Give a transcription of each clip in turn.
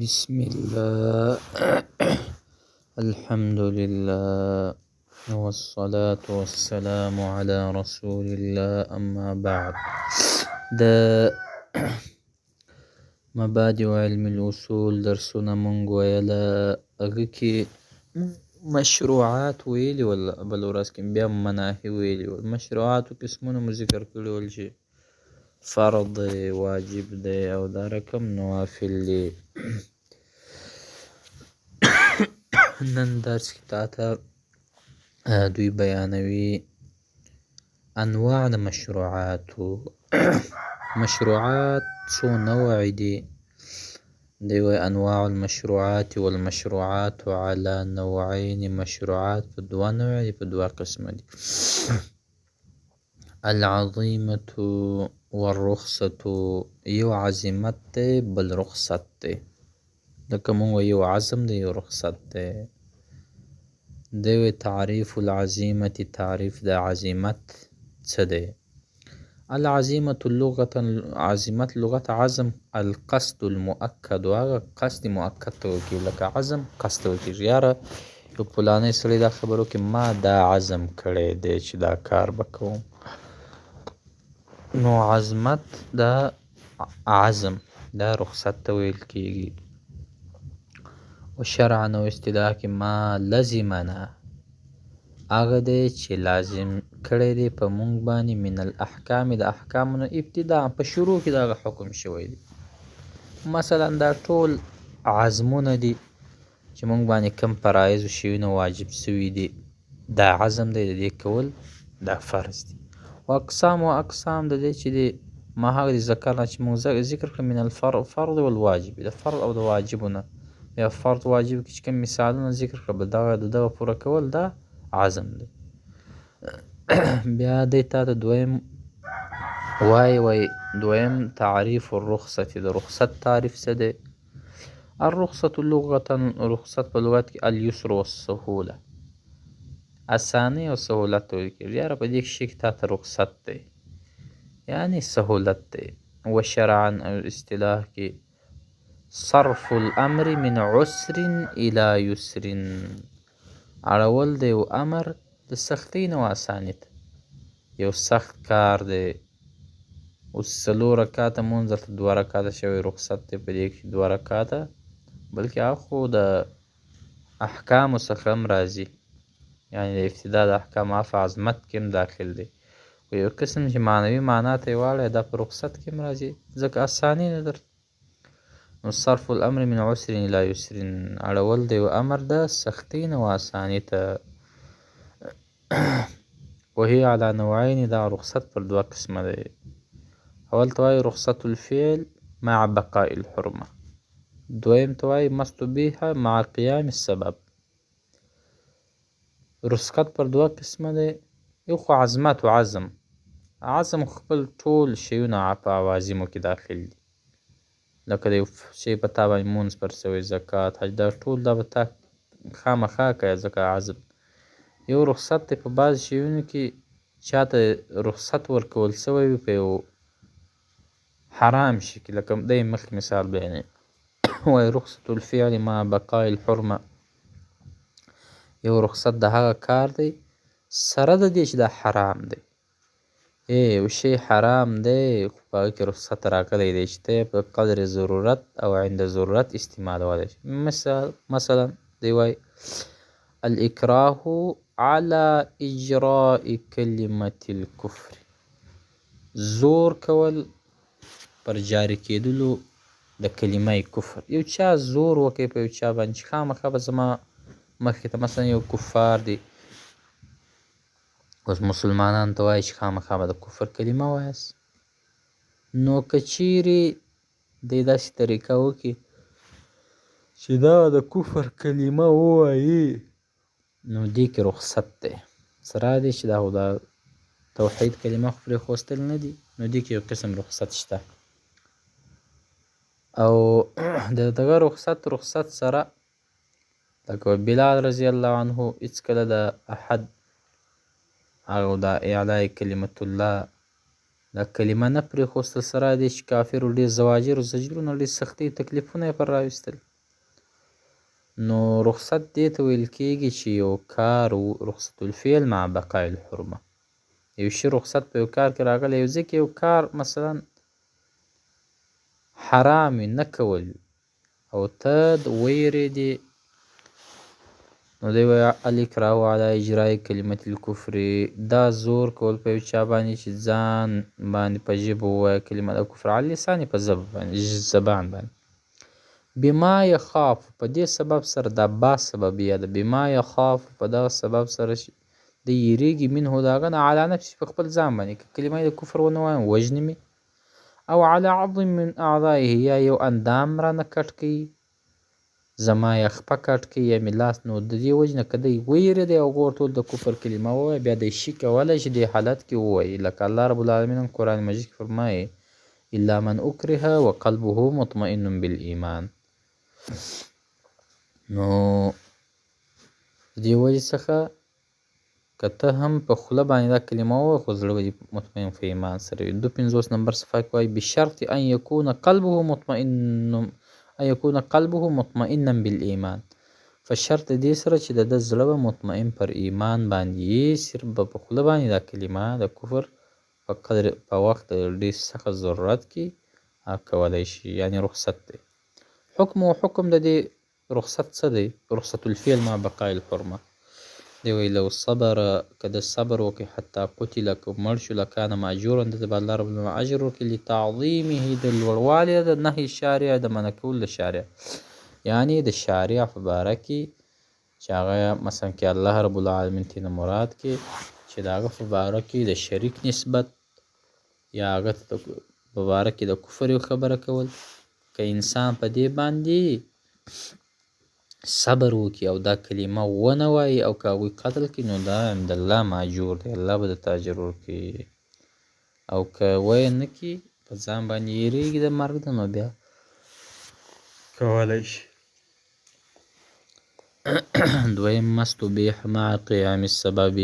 بسم الله الحمد لله والصلاة والسلام على رسول الله أما بعد د مبادئ علم الأصول درسونه مونږ ویله هغه کې مشروعات ویلي ول بل ورځ کې بیا مناهي ویلي ول. مشروعاتو قسمونه مو ذکر کړي ول چې فرض دی، واجب دی او دا رقم نوافل دی. نن درس کې تاته دوی بیانوي انواع د مشروعاتو. مشروعات څو نوع دي؟ دی وایي انواع المشروعات والمشروعات على نوعين. مشروعات په دوه نوع دي، په دوه قسمه دي. العظیمة والرخصة، یو عزیمت دی بل رخصت دی. لکه مونږ وایو یو عزم دی یو رخصت دی. دی وایي تعریف العزیمة، تعریف د عزیمت څه دی؟ العزیمة لغة، عزیمت لغت عزم، القصد المؤکد، هغه قصد مؤکد ته ویل کېږي. لکه عزم قصد ته ویل کېږي، یاره یو فلانی سړی دا خبره وکړي ما دا عزم کړی دی چې دا کار به کوم. نو عزمت دا عزم دا رخصت ته ویل کېږي. و شرعا او اصطلاح کې ما لزمنا هغه دی چې لازم کړی دی په مونږ باندې من الاحکام، د احکامونو ابتدا په شروع کې دغه حکم شوی دی. مثلا دا ټول عزمونه دي چې مونږ باندې کم فرایض شیونه واجب سوي دي، دا عزم دی د دې کول دا فرض دي. و اقسام د دې چې دی ما هغه د ذکر نه چې مونږ ذکر کړم من الفرض والواجب، د فرض او د واجبونه. یا فرض واجب کې چې کوم مثالونه ذکر کړل دغه پوره کول دا عزم دی. بیا دی تا ته دویم وای دویم تعریف الرخصة، د رخصت تعریف څه دی؟ الرخصة لغة، رخصت په لغت کې اليسر والسهوله، اساني او سهولت ته ویل کېږي. یاره په دې شي کې تا ته رخصت دی یعنی سهولت دی. و شرعا او اصطلاح کې صرف الامر من عسر الى يسر، اړول د یو امر د سختۍ نه اساني ته. یو سخت کار دی، اوس 4 رکعاته مونځ درته 2 رکعاته شوی رخصت دی په دې کې 2 رکعاته، بلکې هغه خو د احکامو څخه هم راځي، یعنی د ابتدا د احکام په عظمت کې هم داخل دی. و یو قسم چې معنوي معنا ته یې واړی دا په رخصت کې هم راځي ځکه اساني نه درته. نو صرف الامر من عسر الى یسر، اړول د یو امر د سختۍ نه و اساني ته. وهي على نوعين، دا رخصت پر 2 قسمه دی. اول ته وایي رخصت الفعل مع بقاء الحرمه، دویم ته وایي ما استبیح مع قیام السبب. رخصت پر 2 قسمه دی. یو خو عزمت و عزم خپل ټول شیونه په عوازمو کې داخل دي، لکه د یو شی په تا باندې مونځ پر سوی، زکات، حج، دا ټول دا به تا خامخا کوې ځکه عزم. یو رخصت دی په بعض شیونو کې چاته رخصت ورکول سوی وي په یو حرام شي کې، لکه دی مخکې مثال بیانوي وایي رخصت الفعل مع بقاء الحرمه، یو رخصت د هغه کار دی سره د دې چې دا حرام دی. یو شی حرام دی خو په هغه کې رخصت راغلی دی چې ته په قدر ضرورت او عند ضرورت استعمالولی شي. مثلا دی وایي الاکراه على اجراء کلمة الکفر، زور کول پر جاری کېدلو د کلمه کفر. یو چا زور وکړي په یو چا باندې چې خامخا به زما مخکې ته مثلا یو کفار دي، اوس مسلمانانو ته وایي چې خامخا به د کفر کلمه وایاست، نو که چیرې دی داسې طریقه وکړي چې دا د کفر کلمه ووایي نو دې کې رخصت دی. سره دی چې دا خو د توحید کلمه خو پرېښودل نه دي، نو دې کې یو قسم رخصت شته. او د دغه رخصت سره لکه بلال رضی الله عنه هېڅکله د احد او د اعلی کلمت الله دا کلمه نه پرېښودل سره دی چې کافرو ډېر زواجر او زجرونه ډېر سختۍ تکلیفونه یې پر راویستل. نو رخصت دې ته ویل کېږي چې یو کار رخصت الفعل مع بقاء الحرمه، یو شي رخصت په یو کار کې راغلی یو ځکه یو کار مثلا حرام نه کول او ته ویرېدې، نو دی وایي الاکراه علی اجراء کلمة الکفر، دا زور کول په یو چا باندې چې ځان باندې په ژبه ووایه کلمه د کفر، علی لسان په زبان باندې، بما یخاف په دې سبب سره، دا با سببیه ده، بما یخاف په دغه سبب سره چې د یریږي منه د هغه نه، علی نفسه په خپل ځان باندې که کلمه د کفر ونه وایم وژني مې، او علی عظم من اعضایه یا یو اندام رانه کټ کوي، زما یا خپه کټ کوي یا مې لاس، نو د دې وجې نه که دی ویرېدی او هغه ورته د کفر کلمه ووایه بیا دی شي کولی چې دې حالت کې ووایي، لکه الله رب العالمین هم قرآن مجید کې فرمایي الا من اکره وقلبه مطمئن بالایمان. نو د دې وجې څخه که ته هم په خوله باندې دا کلمه ووایې خو زړه به دې مطمئن په ایمان سره وي. 250 نمبر صفحه کې وایي بشرط ان یکون قلبه مطمئنا بالایمان، په شرط دې سره چې د ده زړه به مطمئن پر ایمان باندې وي، صرف به په خوله باندې دا کلمه د کفر په وخت د ډېر سخت ضرورت کې کولی شي، یعنې رخصت دی. حکم د دې رخصت څه دی؟ رخصت الفعل مع بقاء الحرمه، دی وایي لو صبر، که د صبر وکړي حتی قتل، که مړ شو لکانه ماجورا، دته به الله رب العالمین اجر ورکړي، لتعظیمه د لوړوالي د نهي شارع د منع کولو د شارع، یعنې د شارع په باره کې چې هغه مثلا کې الله رب العالمین تېنه مراد کې چې د هغه په باره کې د شریک نسبت یا هغه ته په باره کې د کفر یو خبره کول، که انسان په دې باندې صبر وکړي او دا کلمه ونه وایي او که هغوی قتل کړي نو دا عند الله ماجور دی، الله به درته اجر ورکړي، او که ویې نه کړي په ځان باندې یېرېږي د مرګ نه نو بیا کولی شي. دویم مستبیح مع قیام السبب،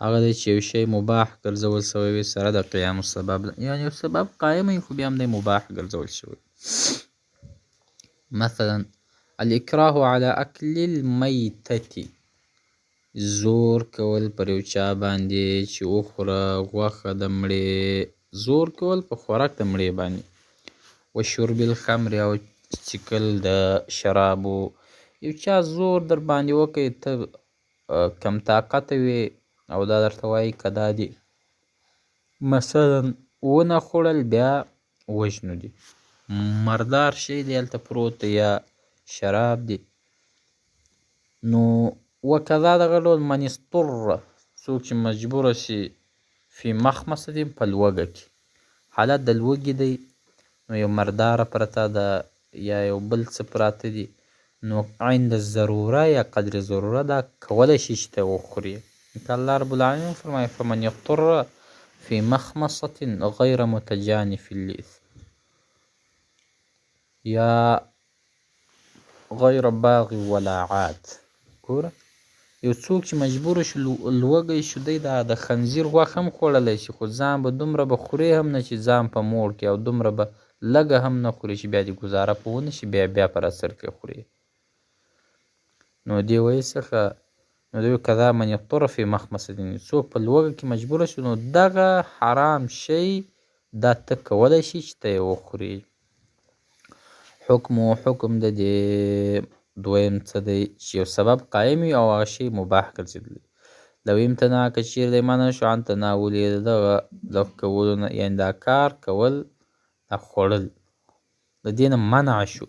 هغه دی چې یو شی مباح ګرځول سوی وي سره د قیام السبب، یعنې یو سبب قایم وي خو بیا هم دی مباح ګرځول شوی. مثلا الاکراه علی اکل المیتة، زور کول پر یو چا باندې چې وخوره غوښه د مړې، زور کول په خوراک د مړې باندې، و شرب الخمر او څښل د شرابو، یو چا زور در باندې وکړي ته کم طاقته وې او دا درته وایي که دا دې مثلا ونه خوړل بیا وژنو دي، مردار شی دی هلته پروت دی یا شراب دی. نو وکذا دغه ډول من اضطر، څوک چې مجبوره شي فی مخمصة په لوږه کې، حالت د لوږې دی نو یو مرداره پرته ده یا یو بل څه پراته دي، نو عند الضروره یا قدر ضروره دا کولی شي چې ته وخوري، که الله رب العالمین فرمایي فمن یضطر فی مخمصة غیر متجانف للإثم یا غیر باغ ولا عاد. ګوره یو څوک چې مجبوره شو لوږی شو دی د خنزیر غوښه هم خوړلی شي خو ځان به دومره به خوري هم نه چې ځان په موړ کړي او دومره به لږه هم نه خوري چې بیا دې ګزاره په ونه شي بیا په رسر کې خوري. نو دې وایي څخه نو دوی کذا من یضطر فی مخمصة، څوک په لوږه کې مجبوره شو نو دغه حرام شی دا ته کولی شي چې ته یې وخوري. حکم د دې دویم څه دی چې یو سبب قایم وي او هغه شی مباح ګرځېدلی، لو امتناع که چیرې دی منع شو عن تناول یې د دغه کولو نه، یعنې دا کار کول دا خوړل د دې نه منع شو،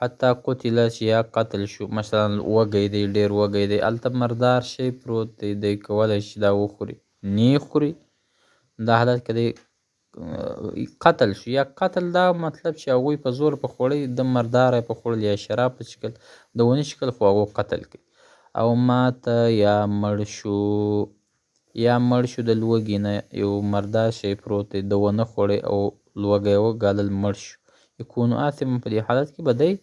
حتی قتل چې یا قتل شو، مثلا وږی دی ډېر وږی دی هلته مردار شی پروت دی دی کولی شي دا وخوري نه خوري، دا حالت که دی قتل شو یا قتل دا مطلب چې هغوی په زور په خوړی د مرداره په خوړل یا شراب په څښل د ونه څښل خو هغو قتل کوي، او ماته یا مړ شو د لوږې نه یو مردار شی پروت دی د ونه خوړی او لوږی وګالل مړ شو، یکون آثما په دې حالت کې به دی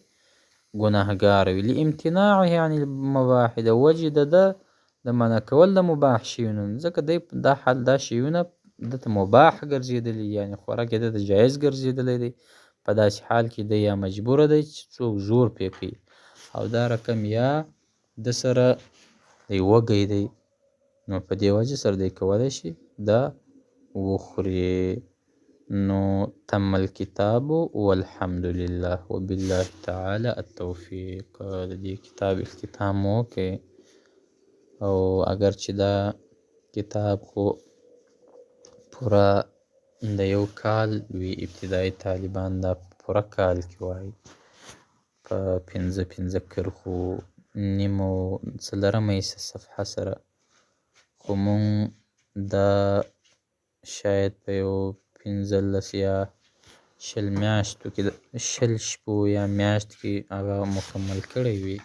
ګناهګار وي، لامتناعه عن المباح د وجې د منع کول د مباح شیونو، ځکه دی دا شیونه ده ته مباح ګرځېدلی، یعنې خوراک یې ده ته جایز ګرځېدلی دی. په داسې حال کې دی یا مجبوره دی چې څوک زور پرې کوي، او دا رقم یا ده سره دی وږی دی، نو په دې وجه سره دی کولی شي دا وخوري. نو تم الکتاب والحمد لله وبالله تعالی التوفیق. د دې کتاب اختتام مو وکړئ، او اگر چې دا کتاب خو پوره د یو کال وي، ابتدایي طالبان دا پوره کال کې وایي په 5 کرښو نیمو څلرمه حصه صفحه سره، خو مونږ دا شاید په یو 15 یا 20 میاشتو کې 20 شپو یا میاشت کې هغه مکمل کړی وي.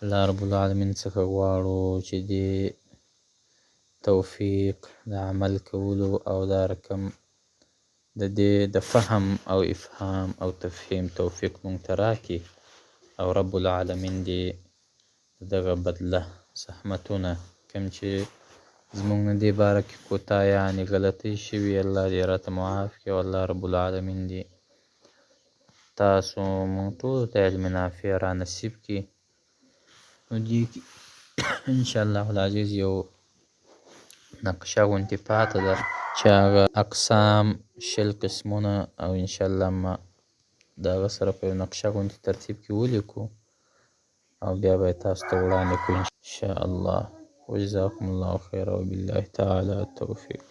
الله رب العالمین څخه غواړو چې دې توفیق د عمل کولو او دا رقم د دې د فهم او افهام او تفهیم توفیق مونږ ته راکړي، او رب العالمین دې دغه بدله زحمتونه کوم چې زمونږ نه دې باره کې کوتاهیانې غلطۍ شوي، الله دې راته معاف کړي، او الله رب العالمین دې تاسو مونږ ټولو ته علم نافع را نصیب کړي. نو دې کې انشاءالله العزیز یو نقشه غوندې پاته ده چې هغه اقسام 20 قسمونه، او انشاءالله ما د هغه سره په یو نقشه غوندې ترتیب کې ولیکو، او بیا به یې تاسو ته وړاندې کړو انشاءالله. وجزاکم الله خیرا وبالله تعالی التوفیق.